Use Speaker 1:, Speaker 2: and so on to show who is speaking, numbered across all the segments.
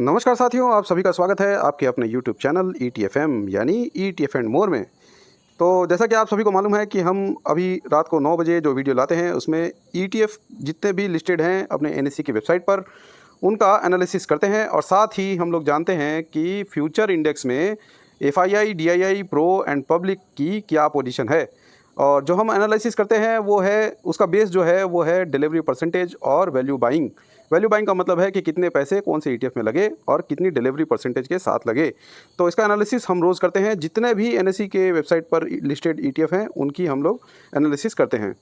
Speaker 1: नमस्कार साथियों, आप सभी का स्वागत है आपके अपने यूट्यूब चैनल ETFM यानी ETF एंड मोर में। तो जैसा कि आप सभी को मालूम है कि हम अभी रात को 9 बजे जो वीडियो लाते हैं उसमें ETF जितने भी लिस्टेड हैं अपने NSE की वेबसाइट पर उनका एनालिसिस करते हैं और साथ ही हम लोग जानते हैं कि फ्यूचर इंडेक्स में FII, DII, pro and public की क्या पोजीशन है। और जो हम एनालिसिस करते हैं वो है उसका बेस जो है वो है डिलीवरी परसेंटेज और वैल्यू बाइंग। वैल्यू बाइंग का मतलब है कि कितने पैसे कौन से ETF में लगे और कितनी डिलीवरी परसेंटेज के साथ लगे। तो इसका एनालिसिस हम रोज़ करते हैं, जितने भी NSE के वेबसाइट पर लिस्टेड ETF हैं उनकी हम लोग एनालिसिस करते हैं।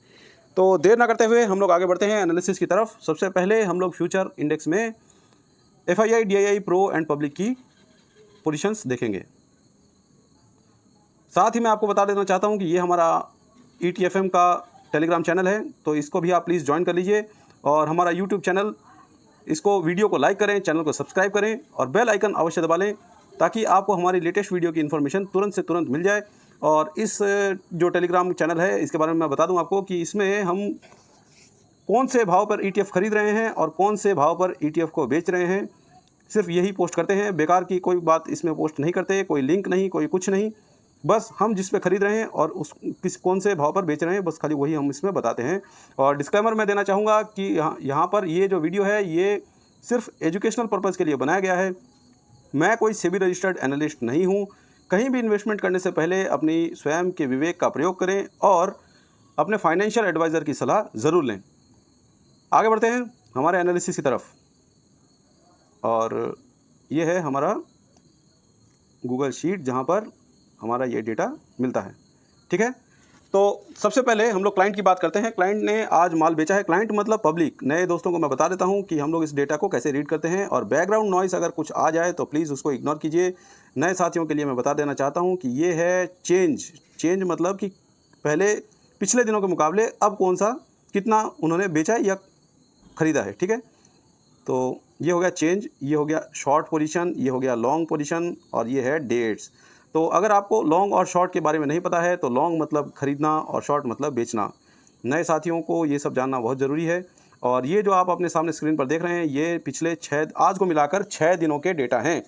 Speaker 1: तो देर ना करते हुए हम लोग आगे बढ़ते हैं एनालिसिस की तरफ। सबसे पहले हम लोग फ्यूचर इंडेक्स में FII, DII, pro and public की पोजीशंस देखेंगे। साथ ही मैं आपको बता देना चाहता हूं कि ये हमारा ETFM का टेलीग्राम चैनल है, तो इसको भी आप प्लीज़ ज्वाइन कर लीजिए। और हमारा यूट्यूब चैनल, इसको वीडियो को लाइक करें, चैनल को सब्सक्राइब करें और बेल आइकन अवश्य दबा लें ताकि आपको हमारी लेटेस्ट वीडियो की इन्फॉर्मेशन तुरंत से तुरंत मिल जाए। और इस जो टेलीग्राम चैनल है इसके बारे में मैं बता दूं आपको कि इसमें हम कौन से भाव पर ETF खरीद रहे हैं और कौन से भाव पर ETF को बेच रहे हैं, सिर्फ यही पोस्ट करते हैं। बेकार की कोई बात इसमें पोस्ट नहीं करते, कोई लिंक नहीं, कोई कुछ नहीं। बस हम जिस पे खरीद रहे हैं और किस कौन से भाव पर बेच रहे हैं, बस खाली वही हम इसमें बताते हैं। और डिस्क्लेमर मैं देना चाहूँगा कि यहाँ पर ये जो वीडियो है ये सिर्फ एजुकेशनल पर्पज़ के लिए बनाया गया है। मैं कोई सेबी रजिस्टर्ड एनालिस्ट नहीं हूँ। कहीं भी इन्वेस्टमेंट करने से पहले अपनी स्वयं के विवेक का प्रयोग करें और अपने फाइनेंशियल एडवाइज़र की सलाह ज़रूर लें। आगे बढ़ते हैं हमारे एनालिसिस की तरफ। और ये है हमारा गूगल शीट जहाँ पर हमारा ये डेटा मिलता है, ठीक है। तो सबसे पहले हम लोग क्लाइंट की बात करते हैं। क्लाइंट ने आज माल बेचा है। क्लाइंट मतलब पब्लिक। नए दोस्तों को मैं बता देता हूं कि हम लोग इस डेटा को कैसे रीड करते हैं और बैकग्राउंड नॉइस अगर कुछ आ जाए तो प्लीज़ उसको इग्नोर कीजिए। नए साथियों के लिए मैं बता देना चाहता हूं कि ये है चेंज मतलब कि पहले पिछले दिनों के मुकाबले अब कौन सा कितना उन्होंने बेचा है या ख़रीदा है, ठीक है। तो ये हो गया चेंज, ये हो गया शॉर्ट पोजीशन, ये हो गया लॉन्ग पोजीशन और ये है डेट्स। तो अगर आपको लॉन्ग और शॉर्ट के बारे में नहीं पता है तो लॉन्ग मतलब ख़रीदना और शॉर्ट मतलब बेचना। नए साथियों को ये सब जानना बहुत ज़रूरी है। और ये जो आप अपने सामने स्क्रीन पर देख रहे हैं ये पिछले 6 आज को मिलाकर 6 दिनों के डेटा हैं।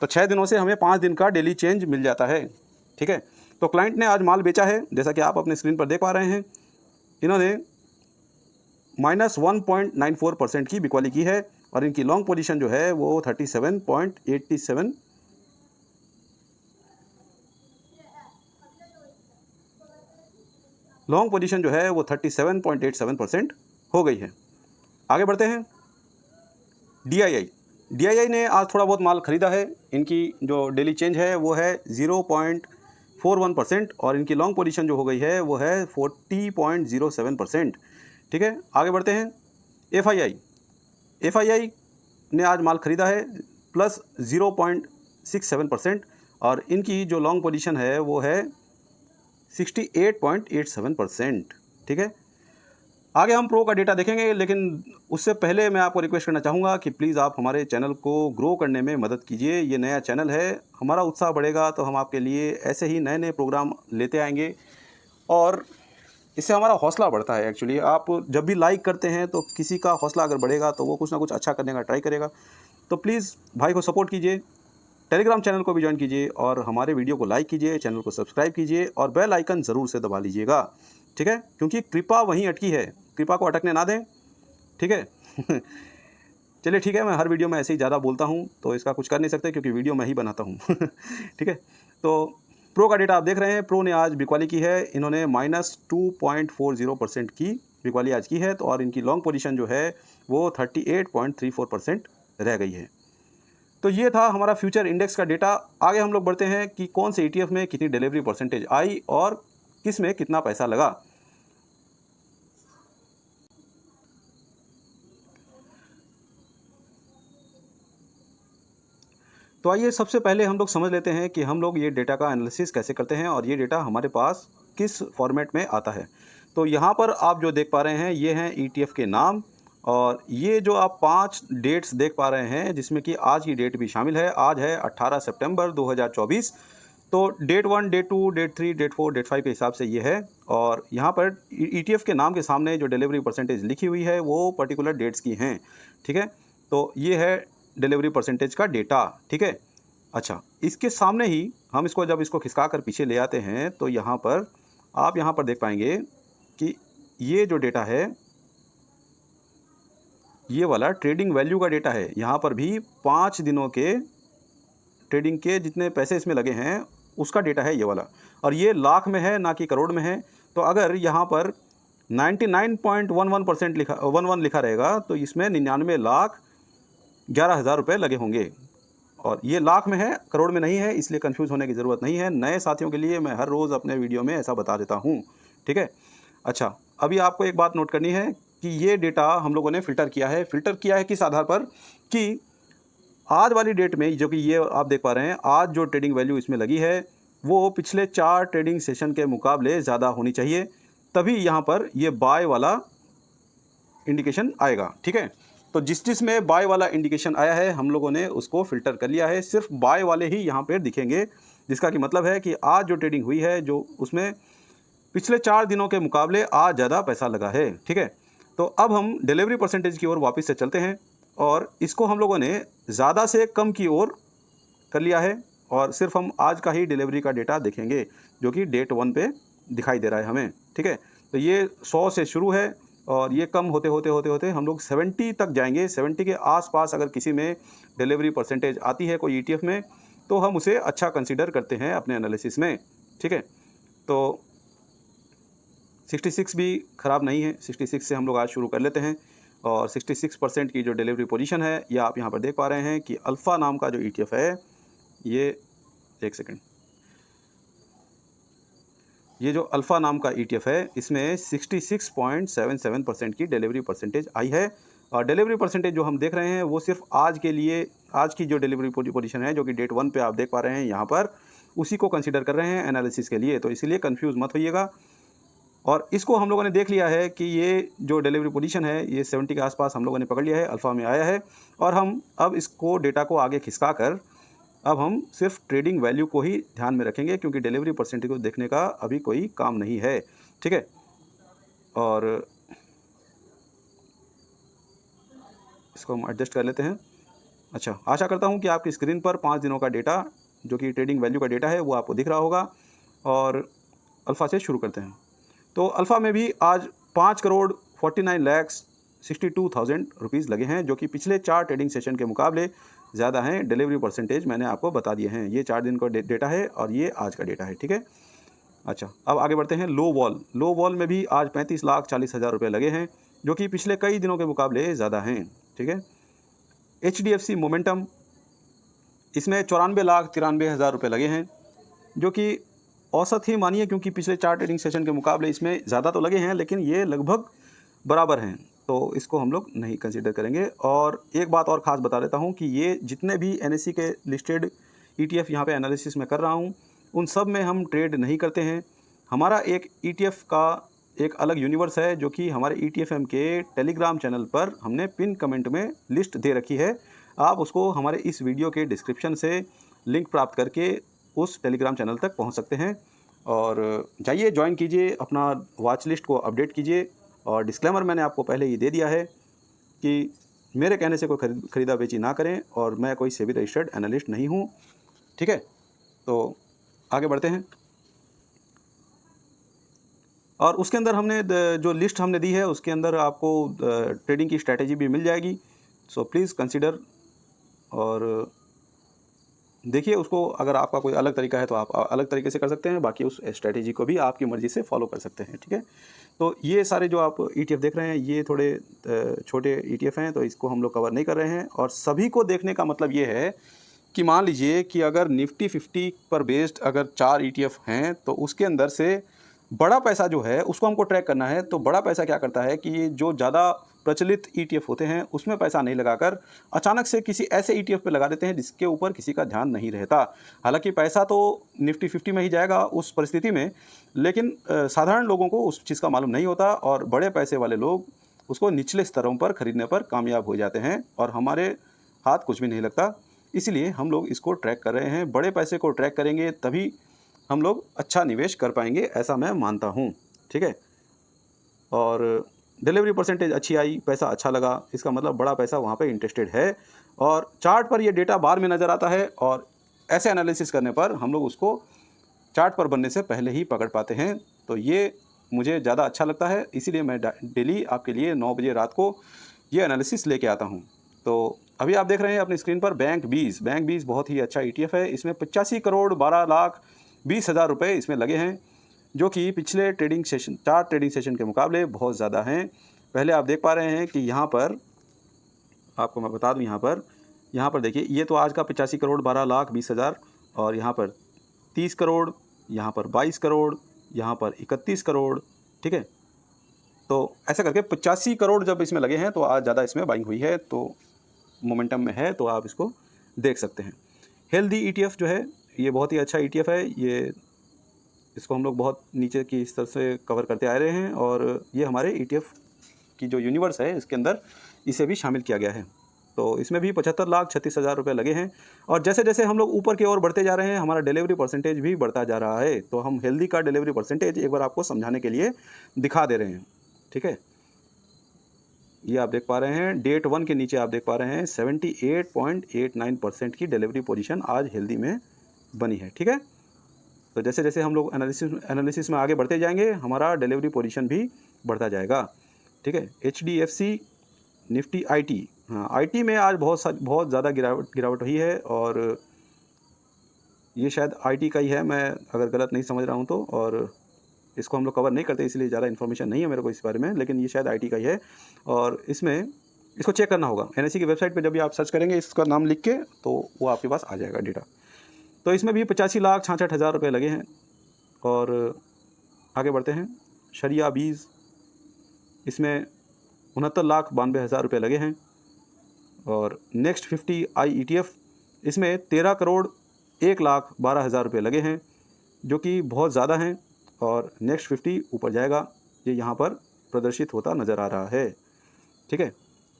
Speaker 1: तो 6 दिनों से हमें 5 दिन का डेली चेंज मिल जाता है, ठीक है। तो क्लाइंट ने आज माल बेचा है, जैसा कि आप अपने स्क्रीन पर देख पा रहे हैं। इन्होंने -1.94% की बिकवाली की है और इनकी लॉन्ग पोजीशन जो है वो 37.87 लॉन्ग पोजीशन जो है वो 37.87% हो गई है। आगे बढ़ते हैं। DII ने आज थोड़ा बहुत माल ख़रीदा है। इनकी जो डेली चेंज है वो है 0.41% और इनकी लॉन्ग पोजीशन जो हो गई है वो है 40.07%, ठीक है। आगे बढ़ते हैं। FII ने आज माल ख़रीदा है प्लस 0.67% और इनकी जो लॉन्ग पोजीशन है वो है 68.87%, ठीक है। आगे हम प्रो का डेटा देखेंगे, लेकिन उससे पहले मैं आपको रिक्वेस्ट करना चाहूँगा कि प्लीज़ आप हमारे चैनल को ग्रो करने में मदद कीजिए। ये नया चैनल है, हमारा उत्साह बढ़ेगा तो हम आपके लिए ऐसे ही नए नए प्रोग्राम लेते आएंगे और इससे हमारा हौसला बढ़ता है। एक्चुअली आप जब भी लाइक करते हैं तो किसी का हौसला अगर बढ़ेगा तो वो कुछ ना कुछ अच्छा करने का ट्राई करेगा। तो प्लीज़ भाई को सपोर्ट कीजिए, टेलीग्राम चैनल को भी ज्वाइन कीजिए और हमारे वीडियो को लाइक कीजिए, चैनल को सब्सक्राइब कीजिए और बेल आइकन ज़रूर से दबा लीजिएगा, ठीक है। क्योंकि कृपा वहीं अटकी है, कृपा को अटकने ना दें, ठीक है। चलिए ठीक है, मैं हर वीडियो में ऐसे ही ज़्यादा बोलता हूँ तो इसका कुछ कर नहीं सकते क्योंकि वीडियो मैं ही बनाता हूँ। ठीक है। तो प्रो का डेटा आप देख रहे हैं। प्रो ने आज बिकवाली की है, इन्होंने -2.40% की बिकवाली आज की है। तो और इनकी लॉन्ग पोजीशन जो है वो 38.34% रह गई है। तो ये था हमारा फ्यूचर इंडेक्स का डेटा। आगे हम लोग बढ़ते हैं कि कौन से ETF में कितनी डिलीवरी परसेंटेज आई और किस में कितना पैसा लगा। तो आइए सबसे पहले हम लोग समझ लेते हैं कि हम लोग ये डेटा का एनालिसिस कैसे करते हैं और ये डेटा हमारे पास किस फॉर्मेट में आता है। तो यहाँ पर आप जो देख पा रहे हैं ये हैं ETF के नाम और ये जो आप 5 डेट्स देख पा रहे हैं जिसमें कि आज की डेट भी शामिल है। आज है 18 सितंबर 2024। तो date 1, date 2, date 3, date 4, date 5 के हिसाब से ये है। और यहाँ पर ETF के नाम के सामने जो डिलीवरी परसेंटेज लिखी हुई है वो पर्टिकुलर डेट्स की हैं, ठीक है। तो ये है डिलीवरी परसेंटेज का डेटा, ठीक है। अच्छा, इसके सामने ही हम इसको जब इसको खिसका कर पीछे ले आते हैं तो यहाँ पर आप यहाँ पर देख पाएंगे कि ये जो डेटा है, ये वाला ट्रेडिंग वैल्यू का डेटा है। यहाँ पर भी 5 दिनों के ट्रेडिंग के जितने पैसे इसमें लगे हैं उसका डेटा है ये वाला, और ये लाख में है ना कि करोड़ में है। तो अगर यहाँ पर 99.11% लिखा 11 लिखा रहेगा तो इसमें 99,11,000 रुपये लगे होंगे, और ये लाख में है, करोड़ में नहीं है, इसलिए कंफ्यूज होने की ज़रूरत नहीं है। नए साथियों के लिए मैं हर रोज़ अपने वीडियो में ऐसा बता देता हूँ, ठीक है। अच्छा, अभी आपको एक बात नोट करनी है कि ये डेटा हम लोगों ने फ़िल्टर किया है। फ़िल्टर किया है किस आधार पर कि आज वाली डेट में, जो कि ये आप देख पा रहे हैं, आज जो ट्रेडिंग वैल्यू इसमें लगी है वो पिछले 4 ट्रेडिंग सेशन के मुकाबले ज़्यादा होनी चाहिए, तभी यहाँ पर ये बाय वाला इंडिकेशन आएगा, ठीक है। तो जिस में बाय वाला इंडिकेशन आया है हम लोगों ने उसको फ़िल्टर कर लिया है, सिर्फ बाय वाले ही यहाँ पर दिखेंगे, जिसका कि मतलब है कि आज जो ट्रेडिंग हुई है जो उसमें पिछले 4 दिनों के मुकाबले आज ज़्यादा पैसा लगा है, ठीक है। तो अब हम डिलीवरी परसेंटेज की ओर वापस से चलते हैं, और इसको हम लोगों ने ज़्यादा से कम की ओर कर लिया है, और सिर्फ हम आज का ही डिलीवरी का डेटा देखेंगे जो कि डेट 1 पे दिखाई दे रहा है हमें, ठीक है। तो ये 100 से शुरू है और ये कम होते होते हम लोग 70 तक जाएंगे। 70 के आसपास अगर किसी में डिलीवरी परसेंटेज आती है कोई ETF में, तो हम उसे अच्छा कंसीडर करते हैं अपने एनालिसिस में, ठीक है। तो 66 भी ख़राब नहीं है, 66 से हम लोग आज शुरू कर लेते हैं, और 66% की जो डिलीवरी पोजीशन है ये आप यहाँ पर देख पा रहे हैं कि अल्फ़ा नाम का जो ETF है, ये एक सेकंड, ये जो अल्फ़ा नाम का ETF है इसमें 66.77% की डिलीवरी परसेंटेज आई है, और डिलीवरी परसेंटेज जो हम देख रहे हैं वो सिर्फ आज के लिए, आज की जो डिलीवरी पोजीशन है जो कि डेट 1 पे आप देख पा रहे हैं यहाँ पर, उसी को कंसिडर कर रहे हैं एनालिसिस के लिए। तो इसीलिए कंफ्यूज मत होइएगा, और इसको हम लोगों ने देख लिया है कि ये जो डिलीवरी पोजीशन है ये 70 के आसपास हम लोगों ने पकड़ लिया है, अल्फ़ा में आया है, और हम अब इसको डेटा को आगे खिसका कर अब हम सिर्फ ट्रेडिंग वैल्यू को ही ध्यान में रखेंगे, क्योंकि डिलीवरी परसेंटेज को देखने का अभी कोई काम नहीं है, ठीक है। और इसको हम एडजस्ट कर लेते हैं। अच्छा, आशा करता हूँ कि आपकी स्क्रीन पर 5 दिनों का डेटा जो कि ट्रेडिंग वैल्यू का डेटा है वो आपको दिख रहा होगा, और अल्फ़ा से शुरू करते हैं। तो अल्फ़ा में भी आज 5,49,62,000 रुपीज़ लगे हैं, जो कि पिछले 4 ट्रेडिंग सेशन के मुकाबले ज़्यादा हैं। डिलीवरी परसेंटेज मैंने आपको बता दिए हैं, ये 4 दिन का डेटा है और ये आज का डेटा है, ठीक है। अच्छा, अब आगे बढ़ते हैं। लो वॉल में भी आज 35,40,000 रुपये लगे हैं, जो कि पिछले कई दिनों के मुकाबले ज़्यादा हैं, ठीक है। HDFC मोमेंटम, इसमें 94,93,000 रुपये लगे हैं, जो कि औसत ही मानिए, क्योंकि पिछले 4 ट्रेडिंग सेशन के मुकाबले इसमें ज़्यादा तो लगे हैं लेकिन ये लगभग बराबर हैं, तो इसको हम लोग नहीं कंसीडर करेंगे। और एक बात और ख़ास बता देता हूँ कि ये जितने भी NSE के लिस्टेड ETF यहाँ पे एनालिसिस में कर रहा हूँ उन सब में हम ट्रेड नहीं करते हैं। हमारा एक ETF का एक अलग यूनिवर्स है जो कि हमारे ETFM के टेलीग्राम चैनल पर हमने पिन कमेंट में लिस्ट दे रखी है। आप उसको हमारे इस वीडियो के डिस्क्रिप्शन से लिंक प्राप्त करके उस टेलीग्राम चैनल तक पहुंच सकते हैं, और जाइए ज्वाइन कीजिए, अपना वॉच लिस्ट को अपडेट कीजिए। और डिस्क्लेमर मैंने आपको पहले ही दे दिया है कि मेरे कहने से कोई खरीदा बेची ना करें, और मैं कोई सेबी रजिस्टर्ड एनालिस्ट नहीं हूं, ठीक है। तो आगे बढ़ते हैं, और उसके अंदर हमने जो लिस्ट हमने दी है उसके अंदर आपको ट्रेडिंग की स्ट्रैटेजी भी मिल जाएगी, सो प्लीज़ कंसिडर और देखिए उसको। अगर आपका कोई अलग तरीका है तो आप अलग तरीके से कर सकते हैं, बाकी उस स्ट्रैटेजी को भी आपकी मर्ज़ी से फॉलो कर सकते हैं, ठीक है। तो ये सारे जो आप ETF देख रहे हैं ये थोड़े छोटे ETF हैं, तो इसको हम लोग कवर नहीं कर रहे हैं। और सभी को देखने का मतलब ये है कि मान लीजिए कि अगर निफ्टी 50 पर बेस्ड अगर 4 ETF हैं तो उसके अंदर से बड़ा पैसा जो है उसको हमको ट्रैक करना है। तो बड़ा पैसा क्या करता है कि जो ज़्यादा प्रचलित ETF होते हैं उसमें पैसा नहीं लगाकर अचानक से किसी ऐसे ETF पे लगा देते हैं जिसके ऊपर किसी का ध्यान नहीं रहता। हालांकि पैसा तो निफ्टी 50 में ही जाएगा उस परिस्थिति में, लेकिन साधारण लोगों को उस चीज़ का मालूम नहीं होता, और बड़े पैसे वाले लोग उसको निचले स्तरों पर खरीदने पर कामयाब हो जाते हैं, और हमारे हाथ कुछ भी नहीं लगता। इसलिए हम लोग इसको ट्रैक कर रहे हैं। बड़े पैसे को ट्रैक करेंगे तभी हम लोग अच्छा निवेश कर पाएंगे, ऐसा मैं मानता हूँ, ठीक है। और डिलीवरी परसेंटेज अच्छी आई, पैसा अच्छा लगा, इसका मतलब बड़ा पैसा वहाँ पे इंटरेस्टेड है। और चार्ट पर ये डेटा बाद में नज़र आता है और ऐसे एनालिसिस करने पर हम लोग उसको चार्ट पर बनने से पहले ही पकड़ पाते हैं। तो ये मुझे ज़्यादा अच्छा लगता है, इसीलिए मैं डेली आपके लिए 9 बजे रात को ये एनालिसिस लेके आता हूँ। तो अभी आप देख रहे हैं अपनी स्क्रीन पर बैंक 20 बहुत ही अच्छा ETF है। इसमें 85 करोड़ 12 लाख 20 हज़ार रुपये इसमें लगे हैं, जो कि पिछले ट्रेडिंग सेशन 4 ट्रेडिंग सेशन के मुकाबले बहुत ज़्यादा हैं। पहले आप देख पा रहे हैं कि यहाँ पर आपको मैं बता दूँ, यहाँ पर देखिए, ये तो आज का 85 करोड़ 12 लाख 20 हज़ार, और यहाँ पर 30 करोड़, यहाँ पर 22 करोड़, यहाँ पर 31 करोड़, ठीक है। तो ऐसा करके 85 करोड़ जब इसमें लगे हैं तो आज ज़्यादा इसमें बाइंग हुई है, तो मोमेंटम में है, तो आप इसको देख सकते हैं। हेल्दी ETF जो है ये बहुत ही अच्छा ETF है। ये इसको हम लोग बहुत नीचे की स्तर से कवर करते आ रहे हैं और ये हमारे ETF की जो यूनिवर्स है इसके अंदर इसे भी शामिल किया गया है। तो इसमें भी 75 लाख 36 हज़ार रुपये लगे हैं। और जैसे जैसे हम लोग ऊपर की ओर बढ़ते जा रहे हैं हमारा डिलीवरी परसेंटेज भी बढ़ता जा रहा है। तो हम हेल्दी का डिलीवरी परसेंटेज एक बार आपको समझाने के लिए दिखा दे रहे हैं, ठीक है। ये आप देख पा रहे हैं डेट 1 के नीचे आप देख पा रहे हैं 78.89% की डिलीवरी पोजीशन आज हेल्दी में बनी है, ठीक है। तो जैसे जैसे हम लोग एनालिसिस में आगे बढ़ते जाएंगे हमारा डिलीवरी पोजीशन भी बढ़ता जाएगा, ठीक है। HDFC निफ्टी IT, हाँ IT में आज बहुत ज़्यादा गिरावट हुई है और ये शायद IT का ही है, मैं अगर गलत नहीं समझ रहा हूँ तो। और इसको हम लोग कवर नहीं करते इसलिए ज़्यादा इन्फॉर्मेशन नहीं है मेरे को इस बारे में, लेकिन ये शायद IT का ही है। और इसमें इसको चेक करना होगा NSE की वेबसाइट पे, जब भी आप सर्च करेंगे इसका नाम लिख के तो वो आपके पास आ जाएगा डेटा। तो इसमें भी 85 लाख 66 हज़ार रुपये लगे हैं। और आगे बढ़ते हैं, शरिया 20, इसमें 69 लाख 92 हज़ार रुपये लगे हैं। और नेक्स्ट 50 I ETF, इसमें 13 करोड़ 1 लाख 12 हज़ार रुपये लगे हैं, जो कि बहुत ज़्यादा हैं। और नेक्स्ट 50 ऊपर जाएगा, ये यहाँ पर प्रदर्शित होता नज़र आ रहा है, ठीक है।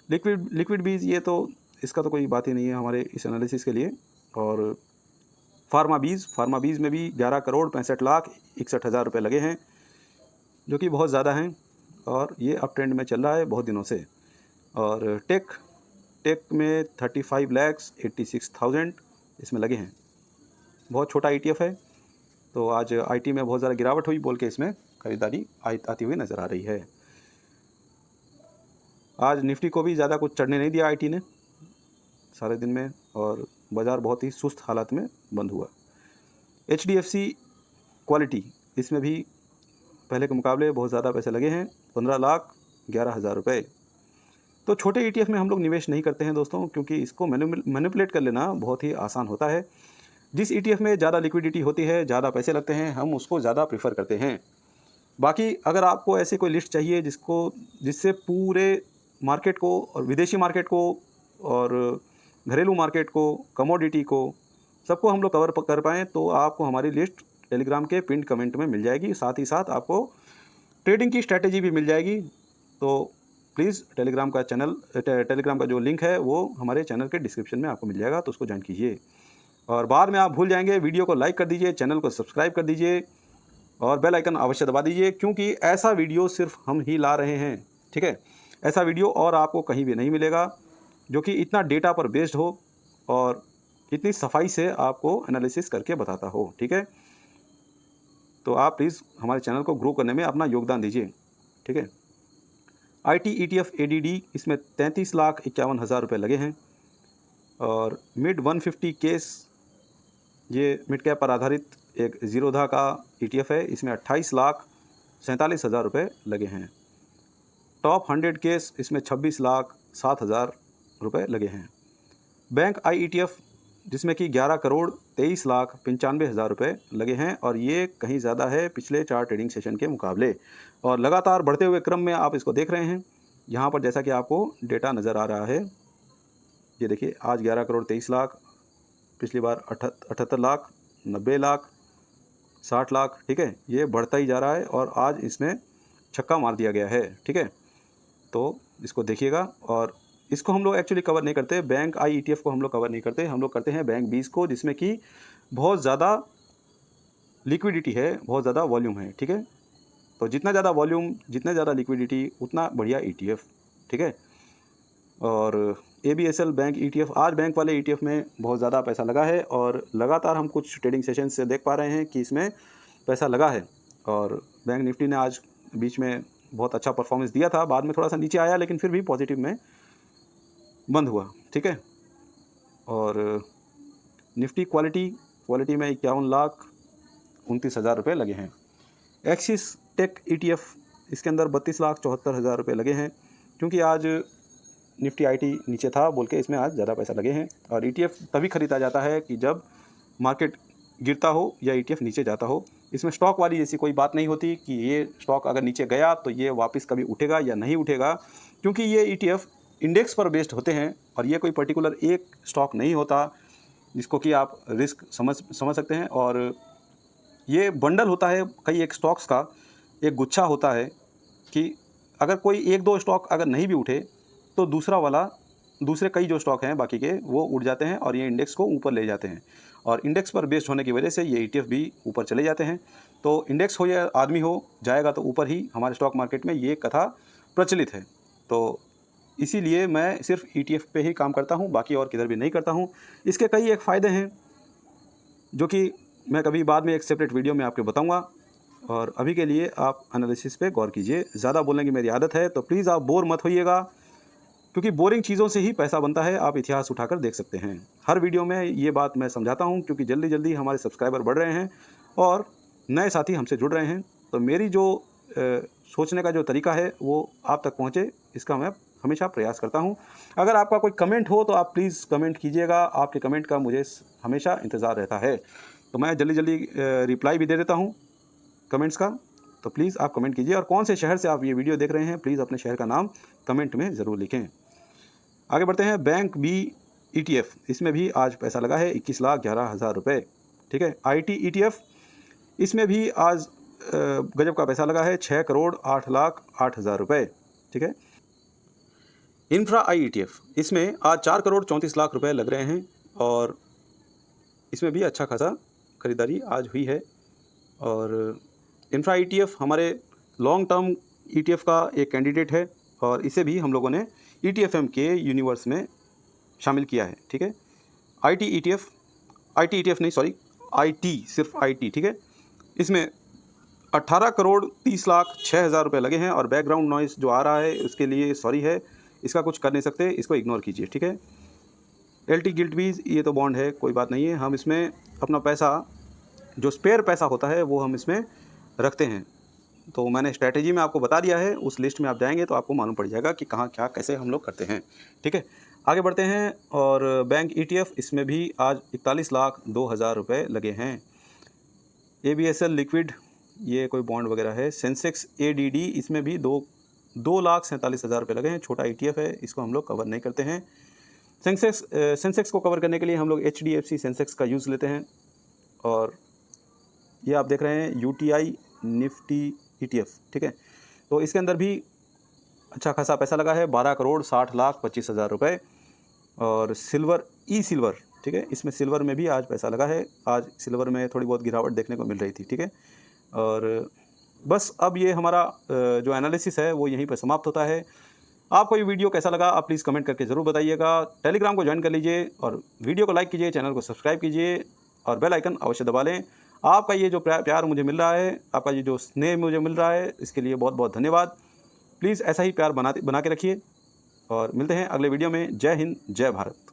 Speaker 1: लिक्विड बीज, ये तो इसका तो कोई बात ही नहीं है हमारे इस एनालिसिस के लिए। और फार्मा बीज में भी 11 करोड़ 65 लाख 61 हज़ार रुपये लगे हैं, जो कि बहुत ज़्यादा हैं और ये अप ट्रेंड में चल रहा है बहुत दिनों से। और टेक में 35 लाख 86,000 इसमें लगे हैं, बहुत छोटा ETF है। तो आज IT में बहुत ज़्यादा गिरावट हुई बोल के इसमें खरीदारी आती हुई नज़र आ रही है। आज निफ्टी को भी ज़्यादा कुछ चढ़ने नहीं दिया IT ने सारे दिन में, और बाज़ार बहुत ही सुस्त हालत में बंद हुआ। HDFC क्वालिटी, इसमें भी पहले के मुकाबले बहुत ज़्यादा पैसे लगे हैं, 15 लाख 11 हज़ार रुपये। तो छोटे ETF में हम लोग निवेश नहीं करते हैं दोस्तों, क्योंकि इसको मैनिपुलेट कर लेना बहुत ही आसान होता है। जिस ETF में ज़्यादा लिक्विडिटी होती है, ज़्यादा पैसे लगते हैं, हम उसको ज़्यादा प्रीफर करते हैं। बाकी अगर आपको ऐसी कोई लिस्ट चाहिए जिससे पूरे मार्केट को और विदेशी मार्केट को और घरेलू मार्केट को, कमोडिटी को, सबको हम लोग कवर कर पाएँ, तो आपको हमारी लिस्ट टेलीग्राम के पिन कमेंट में मिल जाएगी। साथ ही साथ आपको ट्रेडिंग की स्ट्रैटेजी भी मिल जाएगी। तो प्लीज़ टेलीग्राम का जो लिंक है वो हमारे चैनल के डिस्क्रिप्शन में आपको मिल जाएगा, तो उसको ज्वाइन कीजिए। और बाद में आप भूल जाएंगे, वीडियो को लाइक कर दीजिए, चैनल को सब्सक्राइब कर दीजिए और बेल आइकन अवश्य दबा दीजिए, क्योंकि ऐसा वीडियो सिर्फ हम ही ला रहे हैं, ठीक है। ऐसा वीडियो और आपको कहीं भी नहीं मिलेगा जो कि इतना डेटा पर बेस्ड हो और इतनी सफाई से आपको एनालिसिस करके बताता हो, ठीक है। तो आप प्लीज़ हमारे चैनल को ग्रो करने में अपना योगदान दीजिए, ठीक है। IT ETF ADD, इसमें 33 लाख 51 हज़ार रुपये लगे हैं। और मिड 150 केस, ये मिड कैप पर आधारित एक जीरोधा का ETF है, इसमें 28 लाख 47 हज़ार रुपये लगे हैं। टॉप 100 केस, इसमें 26 लाख 7 हज़ार रुपये लगे हैं। बैंक I ETF, जिसमें कि 11 करोड़ 23 लाख 95 हज़ार रुपये लगे हैं, और ये कहीं ज़्यादा है पिछले 4 ट्रेडिंग सेशन के मुकाबले, और लगातार बढ़ते हुए क्रम में आप इसको देख रहे हैं। यहाँ पर जैसा कि आपको डेटा नज़र आ रहा है, ये देखिए, आज 11 करोड़ 23 लाख, पिछली बार 78 लाख, 90 लाख, 60 लाख, ठीक है। ये बढ़ता ही जा रहा है और आज इसमें छक्का मार दिया गया है, ठीक है। तो इसको देखिएगा। और इसको हम लोग एक्चुअली कवर नहीं करते, बैंक I ETF को हम लोग कवर नहीं करते, हम लोग करते हैं बैंक 20 को, जिसमें कि बहुत ज़्यादा लिक्विडिटी है, बहुत ज़्यादा वॉल्यूम है, ठीक है। तो जितना ज़्यादा वॉल्यूम, जितना ज़्यादा लिक्विडिटी, उतना बढ़िया ETF, ठीक है। और ABSL बैंक ETF, आज बैंक वाले ETF में बहुत ज़्यादा पैसा लगा है और लगातार हम कुछ ट्रेडिंग सेशन से देख पा रहे हैं कि इसमें पैसा लगा है। और बैंक निफ्टी ने आज बीच में बहुत अच्छा परफॉर्मेंस दिया था, बाद में थोड़ा सा नीचे आया लेकिन फिर भी पॉजिटिव में बंद हुआ, ठीक है। और निफ्टी क्वालिटी में 51,29,000 रुपये लगे हैं। एक्सिस टेक ETF, इसके अंदर 32,74,000 रुपये लगे हैं, क्योंकि आज निफ्टी IT नीचे था बोल के इसमें आज ज़्यादा पैसा लगे हैं। और ETF तभी ख़रीदा जाता है कि जब मार्केट गिरता हो या ETF नीचे जाता हो। इसमें स्टॉक वाली जैसी कोई बात नहीं होती कि ये स्टॉक अगर नीचे गया तो ये वापस कभी उठेगा या नहीं उठेगा, क्योंकि ये ETF इंडेक्स पर बेस्ड होते हैं और ये कोई पर्टिकुलर एक स्टॉक नहीं होता जिसको कि आप रिस्क समझ सकते हैं। और ये बंडल होता है कई एक स्टॉक्स का, एक गुच्छा होता है कि अगर कोई एक दो स्टॉक अगर नहीं भी उठे तो दूसरे कई जो स्टॉक हैं बाकी के वो उठ जाते हैं और ये इंडेक्स को ऊपर ले जाते हैं। और इंडेक्स पर बेस्ड होने की वजह से ये ETF भी ऊपर चले जाते हैं। तो इंडेक्स हो या आदमी हो, जाएगा तो ऊपर ही। हमारे स्टॉक मार्केट में ये कथा प्रचलित है। तो इसीलिए मैं सिर्फ ETF पे ही काम करता हूँ, बाकी और किधर भी नहीं करता हूँ। इसके कई एक फ़ायदे हैं जो कि मैं कभी बाद में एक सेपरेट वीडियो में आपको बताऊँगा। और अभी के लिए आप एनालिसिस पे गौर कीजिए। ज़्यादा बोलने की मेरी आदत है, तो प्लीज़ आप बोर मत होइएगा, क्योंकि बोरिंग चीज़ों से ही पैसा बनता है। आप इतिहास उठाकर देख सकते हैं। हर वीडियो में ये बात मैं समझाता हूँ, क्योंकि जल्दी जल्दी हमारे सब्सक्राइबर बढ़ रहे हैं और नए साथी हमसे जुड़ रहे हैं। तो मेरी जो सोचने का जो तरीका है वो आप तक पहुँचे, इसका मैं हमेशा प्रयास करता हूँ। अगर आपका कोई कमेंट हो तो आप प्लीज़ कमेंट कीजिएगा। आपके कमेंट का मुझे हमेशा इंतज़ार रहता है। तो मैं जल्दी जल्दी रिप्लाई भी दे देता हूँ कमेंट्स का। तो प्लीज़ आप कमेंट कीजिए। और कौन से शहर से आप ये वीडियो देख रहे हैं, प्लीज़ अपने शहर का नाम कमेंट में ज़रूर लिखें। आगे बढ़ते हैं। बैंक B ETF, इसमें भी आज पैसा लगा है 21,11,000 रुपये, ठीक है। IT ETF, इसमें भी आज गजब का पैसा लगा है 6,08,08,000 रुपये, ठीक है। इंफ्रा I ETF, इसमें आज 4,34,00,000 रुपये लग रहे हैं और इसमें भी अच्छा खासा खरीदारी आज हुई है। और इंफ्रा ETF हमारे लॉन्ग टर्म ETF का एक कैंडिडेट है और इसे भी हम लोगों ने ETFM के यूनिवर्स में शामिल किया है, ठीक है। IT ETF नहीं, सॉरी, IT, सिर्फ IT, ठीक है। इसमें 18,30,06,000 रुपये लगे हैं। और बैकग्राउंड नॉइस जो आ रहा है उसके लिए सॉरी है, इसका कुछ कर नहीं सकते, इसको इग्नोर कीजिए, ठीक है। LT गिल्ट बीज, ये तो बॉन्ड है, कोई बात नहीं है। हम इसमें अपना पैसा, जो स्पेयर पैसा होता है, वो हम इसमें रखते हैं। तो मैंने स्ट्रैटेजी में आपको बता दिया है, उस लिस्ट में आप जाएंगे तो आपको मालूम पड़ जाएगा कि कहाँ क्या कैसे हम लोग करते हैं, ठीक है। आगे बढ़ते हैं। और बैंक ETF, इसमें भी आज 41,02,000 रुपये लगे हैं। ABSL लिक्विड, ये कोई बॉन्ड वगैरह है। सेंसेक्स ADD, इसमें भी 2,47,000 रुपये लगे हैं। छोटा ETF है, इसको हम लोग कवर नहीं करते हैं। सेंसेक्स को कवर करने के लिए हम लोग HDFC सेंसेक्स का यूज़ लेते हैं। और ये आप देख रहे हैं UTI निफ्टी ETF, ठीक है। तो इसके अंदर भी अच्छा खासा पैसा लगा है 12,60,25,000 रुपये। और सिल्वर, सिल्वर, ठीक है, इसमें सिल्वर में भी आज पैसा लगा है। आज सिल्वर में थोड़ी बहुत गिरावट देखने को मिल रही थी, ठीक है। और बस अब ये हमारा जो एनालिसिस है वो यहीं पर समाप्त होता है। आपको ये वीडियो कैसा लगा आप प्लीज़ कमेंट करके ज़रूर बताइएगा। टेलीग्राम को ज्वाइन कर लीजिए और वीडियो को लाइक कीजिए, चैनल को सब्सक्राइब कीजिए और बेल आइकन अवश्य दबा लें। आपका ये जो प्यार मुझे मिल रहा है, आपका ये जो स्नेह मुझे मिल रहा है, इसके लिए बहुत बहुत धन्यवाद। प्लीज़ ऐसा ही प्यार बना के रखिए और मिलते हैं अगले वीडियो में। जय हिंद, जय भारत।